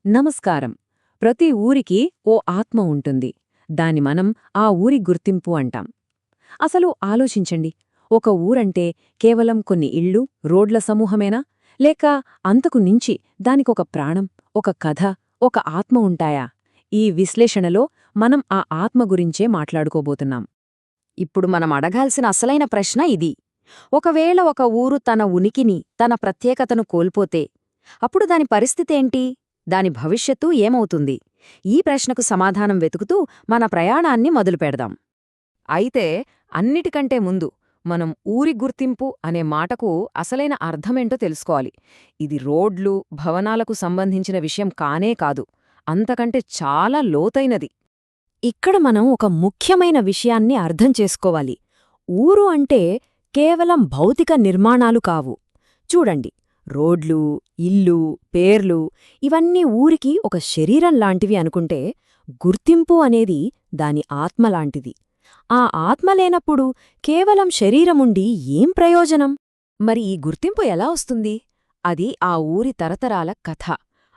నమస్కారం. ప్రతి ఊరికి ఓ ఆత్మ ఉంటుంది. దాన్ని మనం ఆ ఊరి గుర్తింపు అంటాం. అసలు ఆలోచించండి, ఒక ఊరంటే కేవలం కొన్ని ఇళ్ళు, రోడ్ల సమూహమేనా? లేక అంతకు మించి దానికొక ప్రాణం, ఒక కథ, ఒక ఆత్మ ఉంటాయా? ఈ విశ్లేషణలో మనం ఆ ఆత్మ గురించే మాట్లాడుకోబోతున్నాం. ఇప్పుడు మనం అడగాల్సిన అసలైన ప్రశ్న ఇది. ఒకవేళ ఒక ఊరు తన ఉనికిని, తన ప్రత్యేకతను కోల్పోతే అప్పుడు దాని పరిస్థితేంటి? దాని భవిష్యత్తు ఏమవుతుంది? ఈ ప్రశ్నకు సమాధానం వెతుకుతూ మన ప్రయాణాన్ని మొదలుపెడదాం. అయితే అన్నిటికంటే ముందు మనం ఊరి గుర్తింపు అనే మాటకు అసలైన అర్థమేంటో తెలుసుకోవాలి. ఇది రోడ్లు, భవనాలకు సంబంధించిన విషయం కానే కాదు. అంతకంటే చాలా లోతైనది. ఇక్కడ మనం ఒక ముఖ్యమైన విషయాన్ని అర్థం చేసుకోవాలి. ఊరు అంటే కేవలం భౌతిక నిర్మాణాలు కావు. చూడండి, రోడ్లు, ఇల్లు, పేర్లు ఇవన్నీ ఊరికి ఒక శరీరం లాంటివి అనుకుంటే, గుర్తింపు అనేది దాని ఆత్మలాంటిది. ఆ ఆత్మ లేనప్పుడు కేవలం శరీరముండి ఏం ప్రయోజనం? మరి ఈ గుర్తింపు ఎలా వస్తుంది? అది ఆ ఊరి తరతరాల కథ,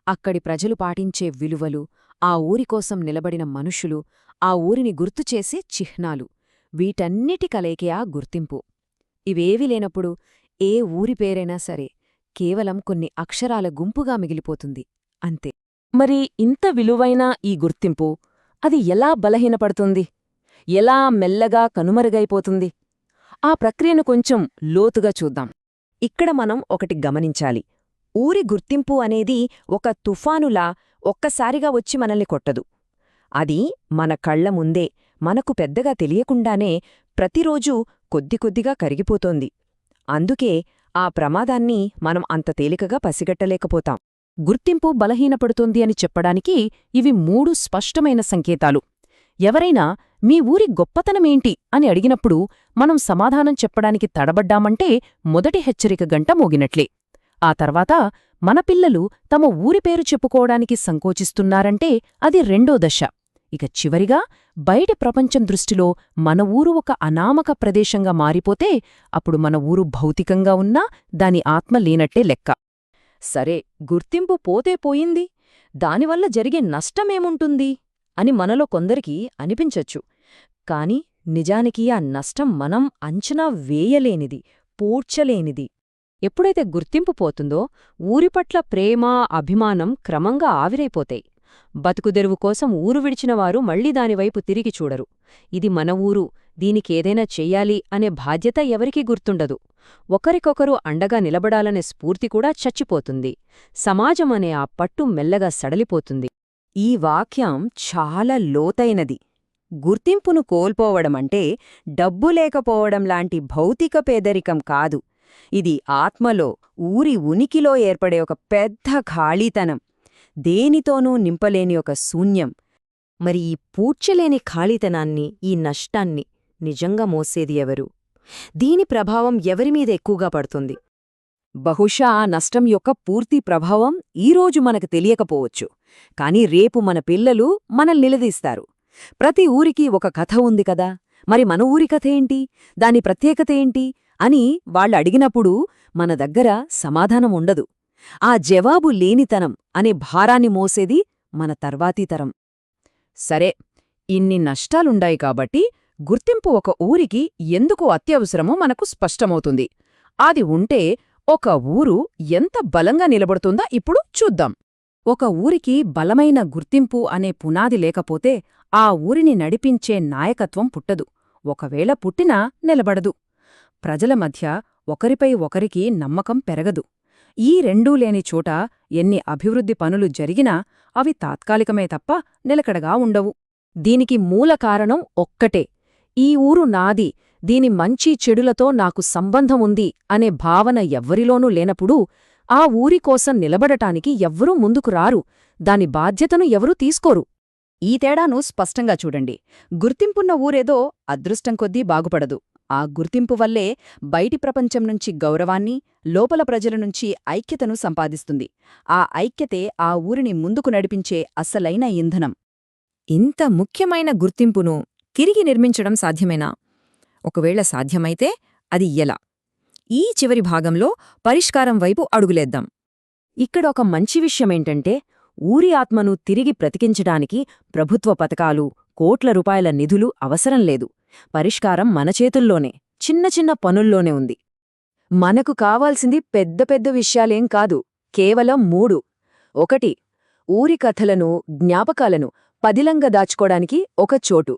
అక్కడి ప్రజలు పాటించే విలువలు, ఆ ఊరికోసం నిలబడిన మనుషులు, ఆ ఊరిని గుర్తుచేసే చిహ్నాలు, వీటన్నిటి కలయికే ఆ గుర్తింపు. ఇవేవీ లేనప్పుడు ఏ ఊరి పేరైనా సరే కేవలం కొన్ని అక్షరాల గుంపుగా మిగిలిపోతుంది, అంతే. మరి ఇంత విలువైన ఈ గుర్తింపు, అది ఎలా బలహీనపడుతుంది? ఎలా మెల్లగా కనుమరుగైపోతుంది? ఆ ప్రక్రియను కొంచెం లోతుగా చూద్దాం. ఇక్కడ మనం ఒకటి గమనించాలి. ఊరి గుర్తింపు అనేది ఒక తుఫానులా ఒక్కసారిగా వచ్చి మనల్ని కొట్టదు. అది మన కళ్ల ముందే, మనకు పెద్దగా తెలియకుండానే ప్రతిరోజూ కొద్దికొద్దిగా కరిగిపోతోంది. అందుకే ఆ ప్రమాదాన్ని మనం అంత తేలికగా పసిగట్టలేకపోతాం. గుర్తింపు బలహీనపడుతోంది అని చెప్పడానికి ఇవి 3 స్పష్టమైన సంకేతాలు. ఎవరైనా మీ ఊరి గొప్పతనమేంటి అని అడిగినప్పుడు మనం సమాధానం చెప్పడానికి తడబడ్డామంటే మొదటి హెచ్చరిక గంట మోగినట్లే. ఆ తర్వాత మన పిల్లలు తమ ఊరి పేరు చెప్పుకోవడానికి సంకోచిస్తున్నారంటే అది రెండో దశ. ఇక చివరిగా బయటి ప్రపంచం దృష్టిలో మన ఊరు ఒక అనామక ప్రదేశంగా మారిపోతే అప్పుడు మన ఊరు భౌతికంగా ఉన్నా దాని ఆత్మ లేనట్టే లెక్క. సరే, గుర్తింపు పోతే పోయింది, దానివల్ల జరిగే నష్టమేముంటుంది అని మనలో కొందరికి అనిపించచ్చు. కాని నిజానికి ఆ నష్టం మనం అంచనా వేయలేనిది, పూడ్చలేనిది. ఎప్పుడైతే గుర్తింపు పోతుందో ఊరిపట్ల ప్రేమ, అభిమానం క్రమంగా ఆవిరైపోతాయి. బతుకుదెరువు కోసం ఊరు విడిచినవారు మళ్లీ దానివైపు తిరిగి చూడరు. ఇది మన ఊరు, దీనికేదైనా చెయ్యాలి అనే బాధ్యత ఎవరికీ గుర్తుండదు. ఒకరికొకరు అండగా నిలబడాలనే స్ఫూర్తి కూడా చచ్చిపోతుంది. సమాజమనే ఆ పట్టు మెల్లగా సడలిపోతుంది. ఈ వాక్యం చాలా లోతైనది. గుర్తింపును కోల్పోవడమంటే డబ్బు లేకపోవడంలాంటి భౌతిక పేదరికం కాదు. ఇది ఆత్మలో, ఊరి ఉనికిలో ఏర్పడే ఒక పెద్ద ఖాళీతనం, దేనితోనూ నింపలేని ఒక శూన్యం. మరి ఈ పూడ్చలేని ఖాళీతనాన్ని, ఈ నష్టాన్ని నిజంగా మోసేది ఎవరు? దీని ప్రభావం ఎవరిమీద ఎక్కువగా పడుతుంది? బహుశా ఆ నష్టం యొక్క పూర్తి ప్రభావం ఈరోజు మనకు తెలియకపోవచ్చు. కాని రేపు మన పిల్లలు మనల్ని నిలదీస్తారు. ప్రతి ఊరికి ఒక కథ ఉంది కదా, మరి మన ఊరి కథేంటి, దాని ప్రత్యేకతేంటి అని వాళ్ళు అడిగినప్పుడు మన దగ్గర సమాధానం ఉండదు. ఆ జవాబు లేనితనం అనే భారాన్ని మోసేది మన తర్వాతీ తరం. సరే, ఇన్ని నష్టాలుండాయి కాబట్టి గుర్తింపు ఒక ఊరికి ఎందుకు అత్యవసరమో మనకు స్పష్టమవుతుంది. అది ఉంటే ఒక ఊరు ఎంత బలంగా నిలబడుతుందో ఇప్పుడు చూద్దాం. ఒక ఊరికి బలమైన గుర్తింపు అనే పునాది లేకపోతే ఆ ఊరిని నడిపించే నాయకత్వం పుట్టదు. ఒకవేళ పుట్టినా నిలబడదు. ప్రజల మధ్య ఒకరిపై ఒకరికి నమ్మకం పెరగదు. ఈ రెండూ లేని చోట ఎన్ని అభివృద్ధి పనులు జరిగినా అవి తాత్కాలికమే తప్ప నిలకడగా ఉండవు. దీనికి మూల కారణం ఒక్కటే: ఈ ఊరు నాది, దీని మంచి చెడులతో నాకు సంబంధం ఉంది అనే భావన ఎవ్వరిలోనూ లేనప్పుడు ఆ ఊరికోసం నిలబడటానికి ఎవ్వరూ ముందుకు రారు, దాని బాధ్యతను ఎవరూ తీసుకోరు. ఈ తేడాను స్పష్టంగా చూడండి. గుర్తింపున్న ఊరేదో అదృష్టం కొద్దీ బాగుపడదు. ఆ గుర్తింపు వల్లే బయటి ప్రపంచం నుంచి గౌరవాన్ని, లోపల ప్రజల నుంచి ఐక్యతను సంపాదిస్తుంది. ఆ ఐక్యతే ఆ ఊరిని ముందుకు నడిపించే అసలైన ఇంధనం. ఇంత ముఖ్యమైన గుర్తింపును తిరిగి నిర్మించడం సాధ్యమేనా? ఒకవేళ సాధ్యమైతే అది ఎలా? ఈ చివరి భాగంలో పరిష్కారం వైపు అడుగులేద్దాం. ఇక్కడ ఒక మంచి విషయమేంటంటే, ఊరి ఆత్మను తిరిగి బ్రతికించడానికి ప్రభుత్వ పథకాలు, కోట్ల రూపాయల నిధులు అవసరం లేదు. పరిష్కారం మన చేతుల్లోనే, చిన్న చిన్న పనుల్లోనే ఉంది. మనకు కావాల్సింది పెద్ద పెద్ద విషయాలేం కాదు, కేవలం 3. 1. ఊరి కథలను, జ్ఞాపకాలను పదిలంగా దాచుకోడానికి ఒక చోటు.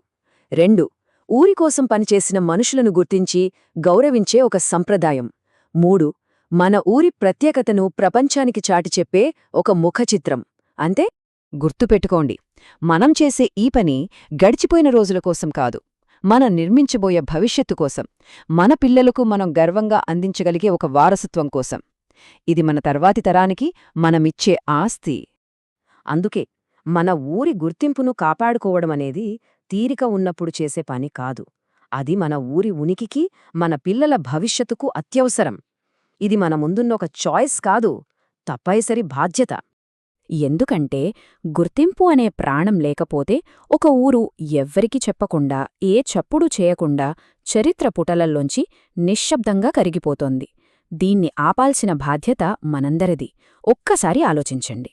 2. ఊరికోసం పనిచేసిన మనుషులను గుర్తించి గౌరవించే ఒక సంప్రదాయం. 3. మన ఊరి ప్రత్యేకతను ప్రపంచానికి చాటిచెప్పే ఒక ముఖచిత్రం. అంతే. గుర్తుపెట్టుకోండి, మనం చేసే ఈ పని గడిచిపోయిన రోజుల కోసం కాదు, మనం నిర్మించబోయే భవిష్యత్తు కోసం, మన పిల్లలకు మనం గర్వంగా అందించగలిగే ఒక వారసత్వం కోసం. ఇది మన తర్వాతి తరానికి మనమిచ్చే ఆస్తి. అందుకే మన ఊరి గుర్తింపును కాపాడుకోవడమనేది తీరిక ఉన్నప్పుడు చేసే పని కాదు. అది మన ఊరి ఉనికికి, మన పిల్లల భవిష్యత్తుకు అత్యవసరం. ఇది మన ముందున్న ఒక చాయిస్ కాదు, తప్పనిసరి బాధ్యత. ఎందుకంటే గుర్తింపు అనే ప్రాణం లేకపోతే ఒక ఊరు ఎవ్వరికీ చెప్పకుండా, ఏ చప్పుడూ చేయకుండా చరిత్ర పుటలల్లోంచి నిశ్శబ్దంగా కరిగిపోతోంది. దీన్ని ఆపాల్సిన బాధ్యత మనందరిది. ఒక్కసారి ఆలోచించండి.